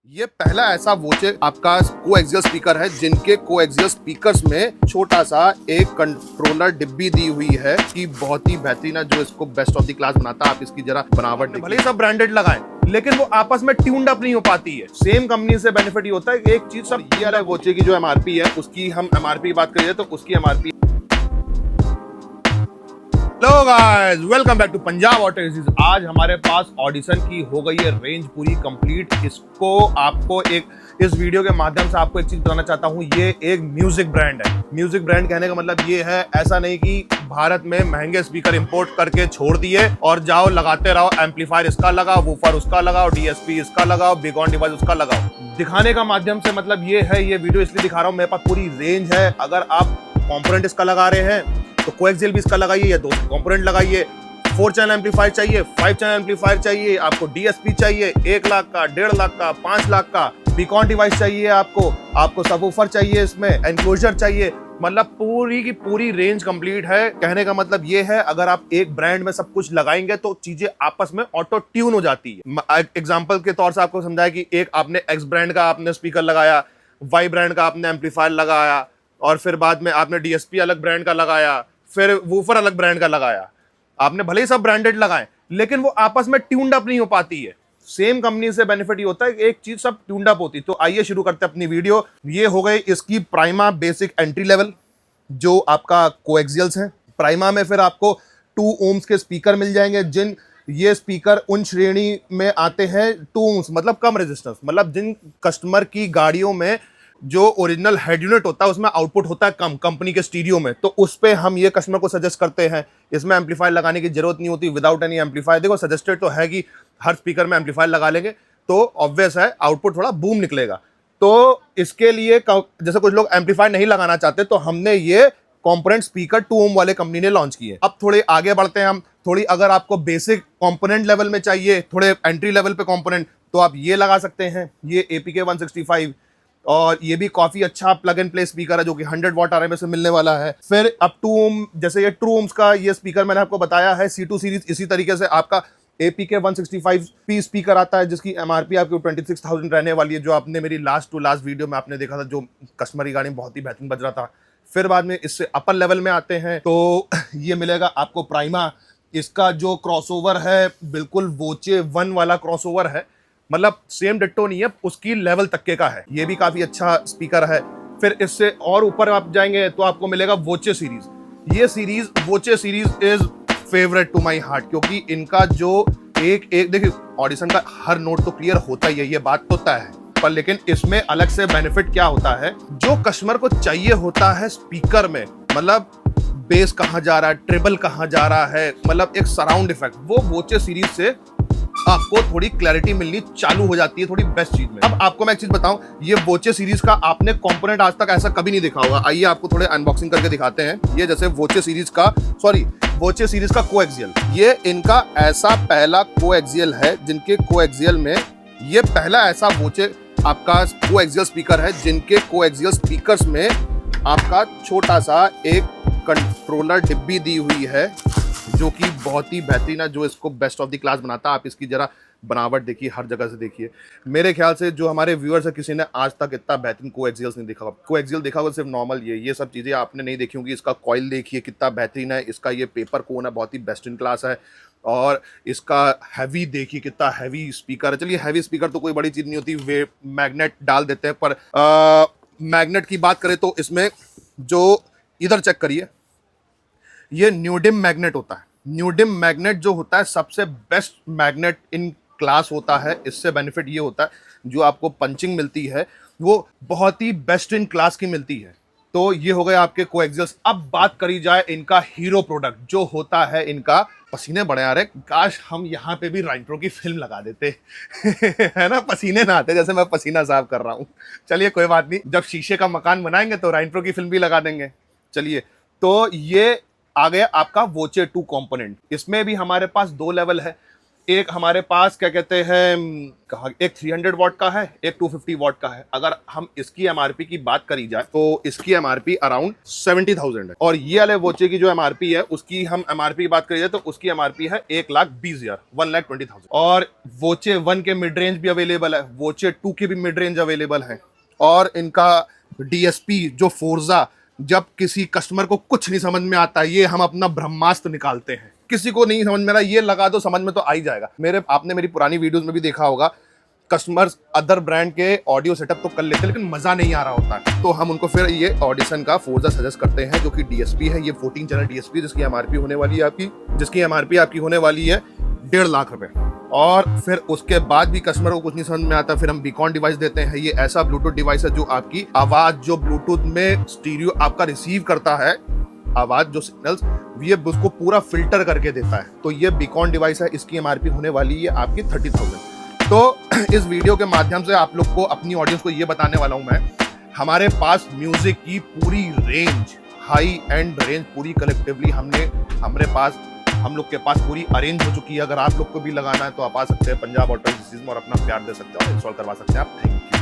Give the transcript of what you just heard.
ये पहला ऐसा वोचे आपका कोएक्सियल स्पीकर है जिनके कोएक्सियल स्पीकर्स में छोटा सा एक कंट्रोलर डिब्बी दी हुई है कि बहुत ही बेहतरीन है, जो इसको बेस्ट ऑफ द क्लास बनाता है। आप इसकी जरा बनावट भले ही सब ब्रांडेड लगाएं, लेकिन वो आपस में ट्यून्ड अप नहीं हो पाती है। सेम कंपनी से बेनिफिट ही होता है। एक चीज सब ये है, वोचे की जो एमआरपी है उसकी हम एमआरपी की बात करिए तो उसकी MRP. Hello guys, welcome back to Punjab auto agencies. आज हमारे पास ऑडिशन की हो गई है रेंज पूरी कंप्लीट। इसको आपको इस वीडियो के माध्यम से आपको एक चीज बताना चाहता हूं, ये एक म्यूजिक ब्रांड है। म्यूजिक ब्रांड कहने का मतलब ये है, ऐसा नहीं कि भारत में महंगे स्पीकर इंपोर्ट करके छोड़ दिए और जाओ लगाते रहो, एम्पलीफायर इसका लगाओ, वूफर उसका लगाओ, डीएसपी इसका लगाओ, बिग ऑन डिवाइस उसका लगाओ। दिखाने का माध्यम से मतलब ये है, ये वीडियो इसलिए दिखा रहा हूं, मेरे पास पूरी रेंज है। अगर आप कॉम्पोनेंट इसका लगा रहे हैं तो कोएक्सियल भी इसका लगाइए या 2 कंपोनेंट लगाइए। 4 चैनल एम्पलीफायर चाहिए, 5 चैनल एम्पलीफायर चाहिए, आपको डीएसपी चाहिए 1 लाख का, 1.5 लाख का, 5 लाख का, बीकॉन डिवाइस चाहिए, आपको सबवूफर चाहिए, इसमें एनक्लोजर चाहिए। मतलब पूरी की पूरी रेंज कंप्लीट है। कहने का मतलब ये है, अगर आप एक ब्रांड में सब कुछ लगाएंगे तो चीजें आपस में ऑटो ट्यून हो जाती है। एग्जांपल के तौर से आपको समझाया कि एक आपने एक्स ब्रांड का आपने स्पीकर लगाया, वाई ब्रांड का आपने एम्पलीफायर लगाया, और फिर बाद में आपने डीएसपी अलग ब्रांड का लगाया, फिर वूफर अलग ब्रांड का लगाया। आपने भले ही सब ब्रांडेड लगाए, लेकिन वो आपस में ट्यून्ड अप नहीं हो पाती है। सेम कंपनी से बेनिफिट ही होता है, एक चीज सब ट्यून्ड अप होती। तो आइए शुरू करते हैं अपनी वीडियो। ये हो गई इसकी प्राइमा बेसिक एंट्री लेवल, जो आपका कोएक्सियल्स है। प्राइमा में फिर आपको 2 ओम्स के स्पीकर मिल जाएंगे। जिन ये स्पीकर उन श्रेणी में आते हैं 2 ओम्स मतलब कम रेजिस्टेंस, मतलब जिन कस्टमर की गाड़ियों में जो ओरिजिनल हेड यूनिट होता है उसमें आउटपुट होता है कम, कंपनी के स्टीरियो में, तो उस पे हम ये कस्टमर को सजेस्ट करते हैं। इसमें एम्पलीफायर लगाने की जरूरत नहीं होती, विदाउट एनी एम्पलीफायर। देखो, सजेस्टेड तो है कि हर स्पीकर में एम्पलीफायर लगा लेंगे तो ऑब्वियस है आउटपुट थोड़ा बूम निकलेगा। तो इसके लिए जैसे कुछ लोग एम्पलीफायर नहीं लगाना चाहते, तो हमने ये कंपोनेंट स्पीकर 2 ओम वाले कंपनी ने लॉन्च किए। अब थोड़े आगे बढ़ते हैं हम। थोड़ी अगर आपको बेसिक कंपोनेंट लेवल में चाहिए, थोड़े एंट्री लेवल पे कंपोनेंट, तो आप ये लगा सकते हैं। ये APK 165, और ये भी काफी अच्छा प्लग एंड प्ले स्पीकर है, जो कि 100 वॉट RMS से मिलने वाला है। फिर अब 2 ओम, जैसे ये 2 ओम्स का ये स्पीकर मैंने आपको बताया है C2 सीरीज। इसी तरीके से आपका APK 165P स्पीकर आता है, जिसकी MRP आपकी 26,000 रहने वाली है, जो आपने मेरी लास्ट टू लास्ट वीडियो में आपने देखा था, जो कस्टमर की गाड़ी में बहुत ही बेहतरीन बज रहा था। फिर बाद में इससे अपर लेवल में आते हैं तो ये मिलेगा आपको प्राइमा। इसका जो क्रॉसओवर है बिल्कुल वोचे 1 वाला क्रॉसओवर है, मतलब सेम डिट्टो नहीं है, उसकी लेवल तक के का है। ये भी काफी अच्छा स्पीकर है। फिर इससे और ऊपर आप जाएंगे तो आपको मिलेगा वोचे सीरीज। ये सीरीज वोचे series is favourite to my heart, क्योंकि इनका जो एक देखिए, ऑडिशन का हर नोट तो क्लियर होता ही है, ये बात तो तय है, पर लेकिन इसमें अलग से बेनिफिट क्या होता है, जो कस्टमर को चाहिए होता है स्पीकर में, मतलब बेस कहां जा रहा है, ट्रिबल कहां जा रहा है, मतलब एक सराउंड इफेक्ट, वो वोचे सीरीज से आपको थोड़ी क्लैरिटी मिलनी चालू हो जाती है, थोड़ी बेस्ट चीज में। अब आपको मैं एक चीज बताऊं, ये वोचे सीरीज का आपने कंपोनेंट आज तक ऐसा कभी नहीं देखा होगा। आइए आपको थोड़े अनबॉक्सिंग करके दिखाते हैं। ये जैसे वोचे सीरीज का कोएक्सियल, ये इनका ऐसा पहला कोएक्सियल है, जिनके कोएक्सियल में ये पहला ऐसा वोचे आपका कोएक्सियल स्पीकर है, जिनके कोएक्सियल स्पीकर्स में आपका छोटा सा एक कंट्रोलर डिब्बी दी हुई है, जो कि बहुत ही बेहतरीन है, जो इसको बेस्ट ऑफ द क्लास बनाता है। आप इसकी जरा बनावट देखिए, हर जगह से देखिए। मेरे ख्याल से जो हमारे व्यूअर्स है, किसी ने आज तक इतना बेहतरीन कोएक्सियल्स नहीं देखा होगा। कोएक्सियल देखा होगा सिर्फ नॉर्मल, ये सब चीज़ें आपने नहीं देखी होंगी। इसका कॉइल देखिए कितना बेहतरीन है, इसका ये पेपर कोन है, बहुत ही बेस्ट इन क्लास है, और इसका हैवी देखिए कितना हैवी स्पीकर है। चलिए, हैवी स्पीकर तो कोई बड़ी चीज़ नहीं होती, वे मैग्नेट डाल देते हैं, पर मैग्नेट की बात करें तो इसमें जो इधर चेक करिए, ये न्यूडिम मैग्नेट होता है। न्यूडिम मैग्नेट जो होता है सबसे बेस्ट मैग्नेट इन क्लास होता है। इससे बेनिफिट ये होता है, जो आपको पंचिंग मिलती है वो बहुत ही बेस्ट इन क्लास की मिलती है। तो ये हो गए आपके कोएक्सियल्स। अब बात करी जाए इनका हीरो प्रोडक्ट, जो होता है इनका, पसीने बड़े आ रहे, काश हम यहाँ पे भी राइनप्रो की फिल्म लगा देते है ना, पसीने ना आते जैसे मैं पसीना साफ कर रहा हूँ। चलिए कोई बात नहीं, जब शीशे का मकान बनाएंगे तो राइनप्रो की फिल्म भी लगा देंगे। चलिए, तो ये आ गया आपका वोचे 2 कंपोनेंट। इसमें भी हमारे पास 2 लेवल है। एक हमारे पास क्या कहते हैं, एक 300 वॉट का है, एक 250 वॉट का है। अगर हम इसकी एमआरपी की बात करी जाए तो इसकी एमआरपी अराउंड 70,000 है, और ये वाले वोचे की जो एमआरपी है उसकी हम एमआरपी की बात करी जाए तो उसकी एमआरपी है 1,20,000, 1,20,000। और वोचे 1 के मिड रेंज भी अवेलेबल है, वोचे 2 के भी मिड रेंज अवेलेबल है। और इनका डीएसपी जो फोर्जा, जब किसी कस्टमर को कुछ नहीं समझ में आता, ये हम अपना ब्रह्मास्त्र निकालते हैं। किसी को नहीं समझ में रहा, ये लगा दो, समझ में तो आ ही जाएगा। आपने मेरी पुरानी वीडियोस में भी देखा होगा, कस्टमर्स अदर ब्रांड के ऑडियो सेटअप तो कर लेते हैं लेकिन मजा नहीं आ रहा होता है, तो हम उनको फिर ये ऑडिशन का फोर्जा सजेस्ट करते हैं, जो कि डीएसपी है। ये 14 चैनल डीएसपी जिसकी एमआरपी होने वाली है आपकी होने वाली है 1.5 लाख रुपए। और फिर उसके बाद भी कस्टमर को कुछ नहीं समझ में आता, फिर हम बीकॉन डिवाइस देते हैं। ये ऐसा ब्लूटूथ डिवाइस है जो आपकी आवाज, जो ब्लूटूथ में स्टीरियो आपका रिसीव करता है आवाज, जो सिग्नल्स, ये उसको पूरा फिल्टर करके देता है। तो ये बीकॉन डिवाइस है, इसकी एमआरपी होने वाली है आपकी 30,000। तो इस वीडियो के माध्यम से आप लोग को, अपनी ऑडियंस को ये बताने वाला हूं मैं, हमारे पास म्यूजिक की पूरी रेंज, हाई एंड रेंज पूरी कलेक्टिवली हम लोग के पास पूरी अरेंज हो चुकी है। अगर आप लोग को भी लगाना है तो आप आ सकते हैं पंजाब ऑटो एजेंसीज में और अपना प्यार दे सकते हो, इंस्टॉल करवा सकते हैं आप। Thank you.